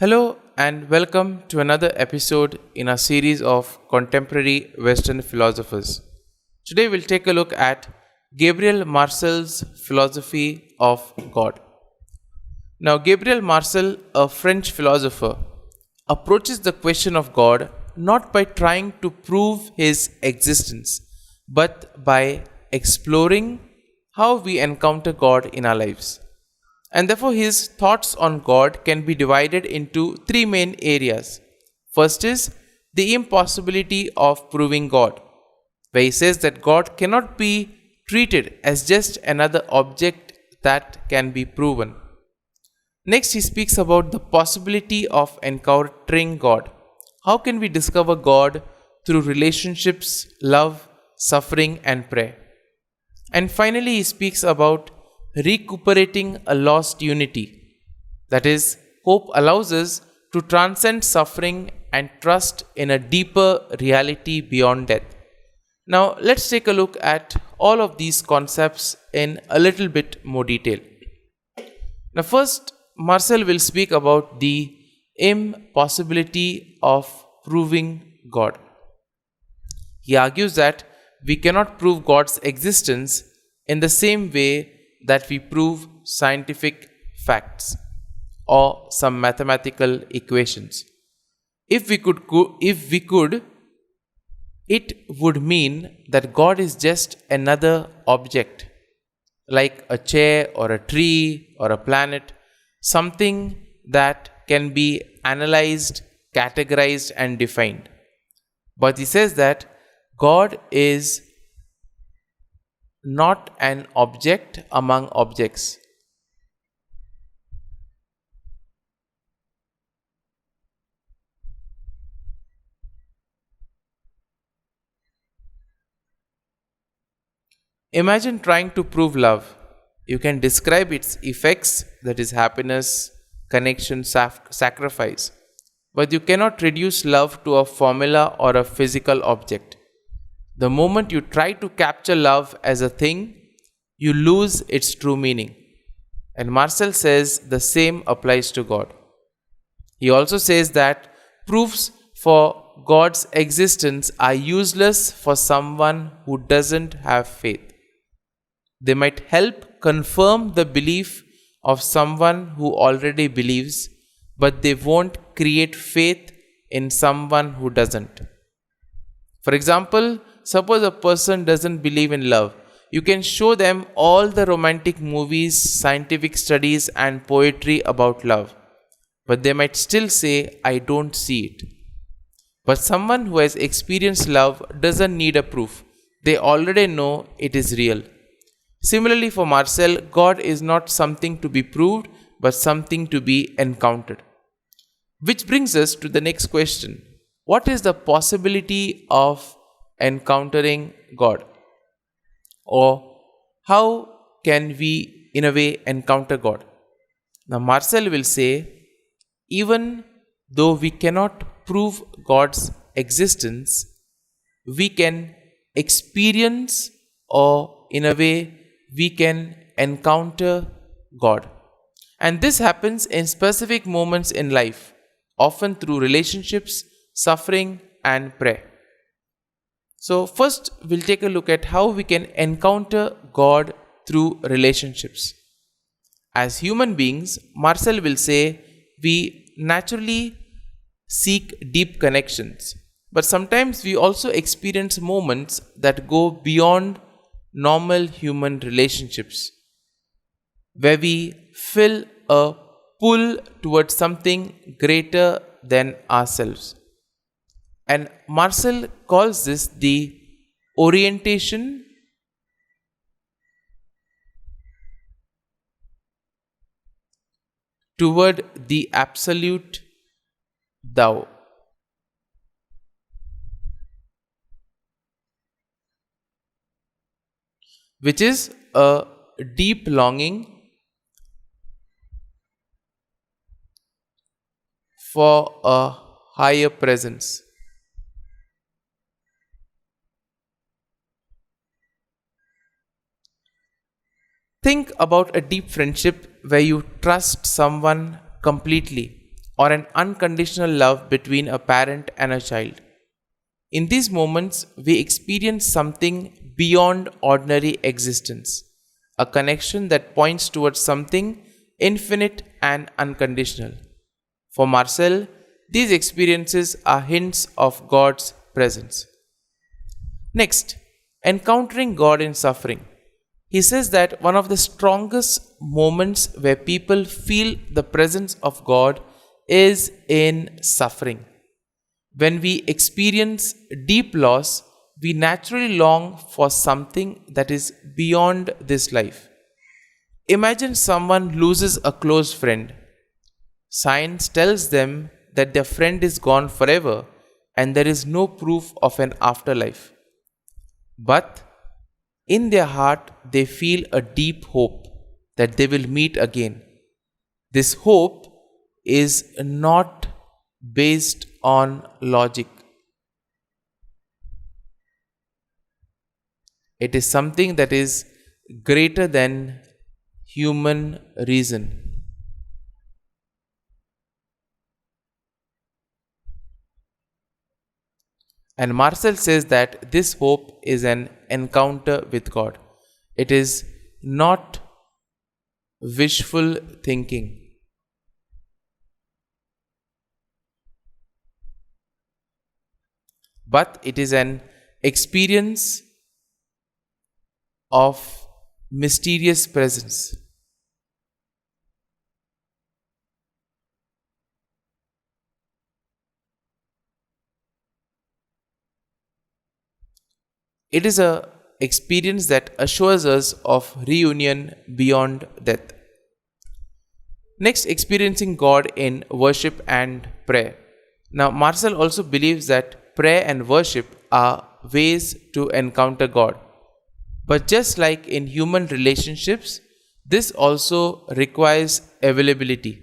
Hello and welcome to another episode in our series of contemporary Western philosophers. Today we'll take a look at Gabriel Marcel's philosophy of God. Now, Gabriel Marcel, a French philosopher, approaches the question of God not by trying to prove his existence, but by exploring how we encounter God in our lives. And therefore, his thoughts on God can be divided into three main areas. First is the impossibility of proving God, where he says that God cannot be treated as just another object that can be proven. Next, he speaks about the possibility of encountering God. How can we discover God through relationships, love, suffering, and prayer? And finally, he speaks about recuperating a lost unity. That is, hope allows us to transcend suffering and trust in a deeper reality beyond death. Now, let's take a look at all of these concepts in a little bit more detail. Now, first, Marcel will speak about the impossibility of proving God. He argues that we cannot prove God's existence in the same way that we prove scientific facts or some mathematical equations. If we could, it would mean that God is just another object, like a chair or a tree or a planet, something that can be analyzed, categorized, and defined. But he says that God is not an object among objects. Imagine trying to prove love. You can describe its effects, that is, happiness, connection, sacrifice, but you cannot reduce love to a formula or a physical object. The moment you try to capture love as a thing, you lose its true meaning. And Marcel says the same applies to God. He also says that proofs for God's existence are useless for someone who doesn't have faith. They might help confirm the belief of someone who already believes, but they won't create faith in someone who doesn't. For example, suppose a person doesn't believe in love. You can show them all the romantic movies, scientific studies, and poetry about love, but they might still say, I don't see it. But someone who has experienced love doesn't need a proof. They already know it is real. Similarly, for Marcel, God is not something to be proved, but something to be encountered. Which brings us to the next question. What is the possibility of encountering God? Or how can we, in a way, encounter God? Now, Marcel will say, even though we cannot prove God's existence, we can experience, or in a way, we can encounter God. And this happens in specific moments in life, often through relationships, suffering, and prayer. So, first we'll take a look at how we can encounter God through relationships. As human beings, Marcel will say we naturally seek deep connections, but sometimes we also experience moments that go beyond normal human relationships, where we feel a pull towards something greater than ourselves. And Marcel calls this the orientation toward the absolute thou. Which is a deep longing for a higher presence. Think about a deep friendship where you trust someone completely or an unconditional love between a parent and a child. In these moments, we experience something beyond ordinary existence, a connection that points towards something infinite and unconditional. For Marcel, these experiences are hints of God's presence. Next, encountering God in suffering. He says that one of the strongest moments where people feel the presence of God is in suffering. When we experience deep loss, we naturally long for something that is beyond this life. Imagine someone loses a close friend. Science tells them that their friend is gone forever and there is no proof of an afterlife. But in their heart, they feel a deep hope that they will meet again. This hope is not based on logic. It is something that is greater than human reason. And Marcel says that this hope is an encounter with God. It is not wishful thinking. But it is an experience of mysterious presence. It is a experience that assures us of reunion beyond death. Next, experiencing God in worship and prayer. Now, Marcel also believes that prayer and worship are ways to encounter God. But just like in human relationships, this also requires availability.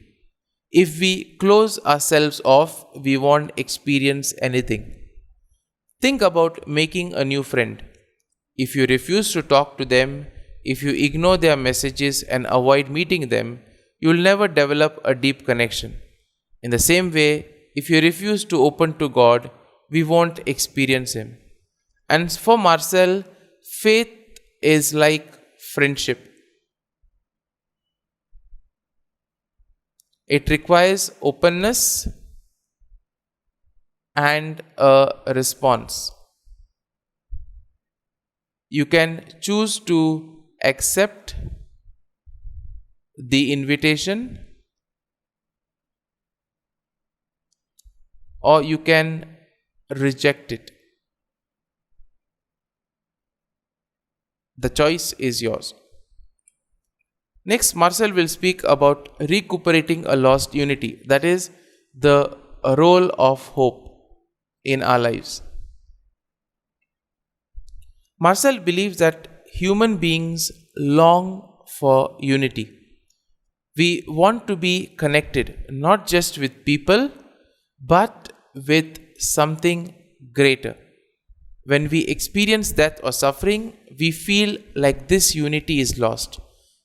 If we close ourselves off, we won't experience anything. Think about making a new friend. If you refuse to talk to them, if you ignore their messages and avoid meeting them, you will never develop a deep connection. In the same way, if you refuse to open to God, we won't experience Him. And for Marcel, faith is like friendship. It requires openness and a response. You can choose to accept the invitation, or you can reject it. The choice is yours. Next, Marcel will speak about recuperating a lost unity, that is, the role of hope in our lives. Marcel believes that human beings long for unity. We want to be connected not just with people but with something greater. When we experience death or suffering, we feel like this unity is lost.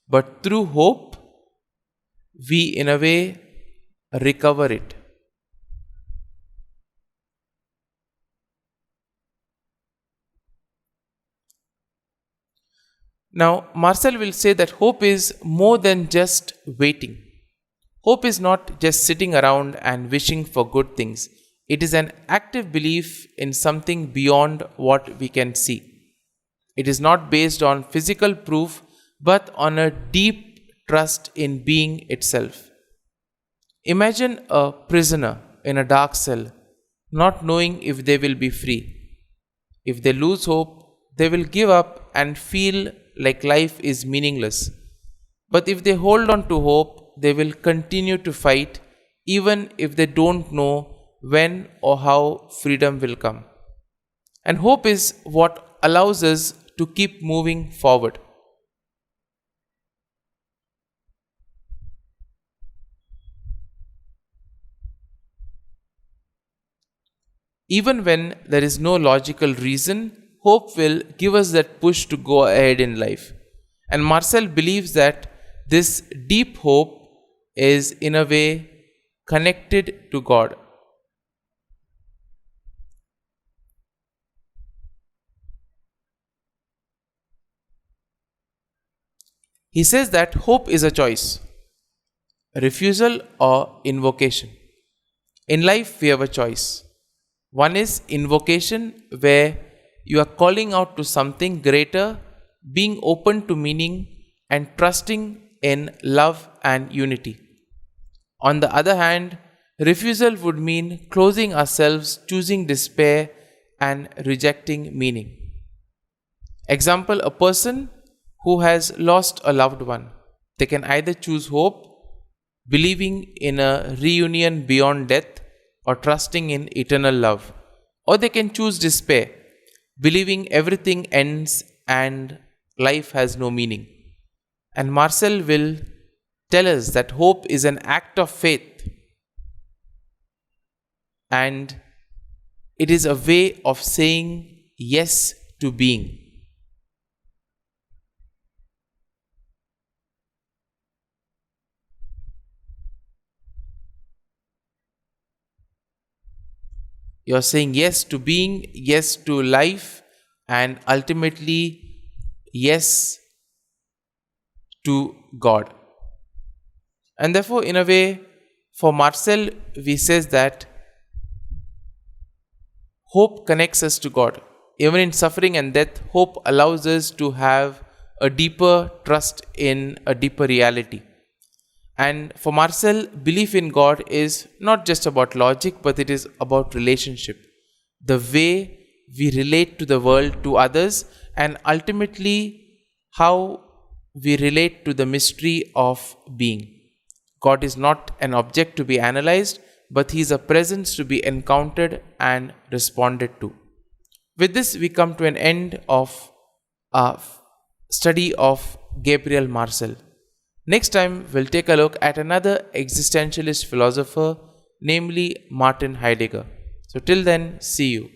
But through hope, we in a way recover it. Now, Marcel will say that hope is more than just waiting. Hope is not just sitting around and wishing for good things. It is an active belief in something beyond what we can see. It is not based on physical proof, but on a deep trust in being itself. Imagine a prisoner in a dark cell, not knowing if they will be free. If they lose hope, they will give up and feel like life is meaningless. But if they hold on to hope, they will continue to fight even if they don't know when or how freedom will come. And hope is what allows us to keep moving forward. Even when there is no logical reason, hope will give us that push to go ahead in life. And Marcel believes that this deep hope is, in a way, connected to God. He says that hope is a choice, refusal or invocation. In life, we have a choice. One is invocation, where you are calling out to something greater, being open to meaning, and trusting in love and unity. On the other hand, refusal would mean closing ourselves, choosing despair, and rejecting meaning. Example, a person who has lost a loved one. They can either choose hope, believing in a reunion beyond death, or trusting in eternal love. Or they can choose despair, believing everything ends and life has no meaning. And Marcel will tell us that hope is an act of faith, and it is a way of saying yes to being. You're saying yes to being, yes to life, and ultimately yes to God. And therefore, in a way, for Marcel, we says that hope connects us to God. Even in suffering and death, hope allows us to have a deeper trust in a deeper reality. And for Marcel, belief in God is not just about logic, but it is about relationship. The way we relate to the world, to others, and ultimately how we relate to the mystery of being. God is not an object to be analyzed, but He is a presence to be encountered and responded to. With this, we come to an end of our study of Gabriel Marcel. Next time, we'll take a look at another existentialist philosopher, namely Martin Heidegger. So, till then, see you.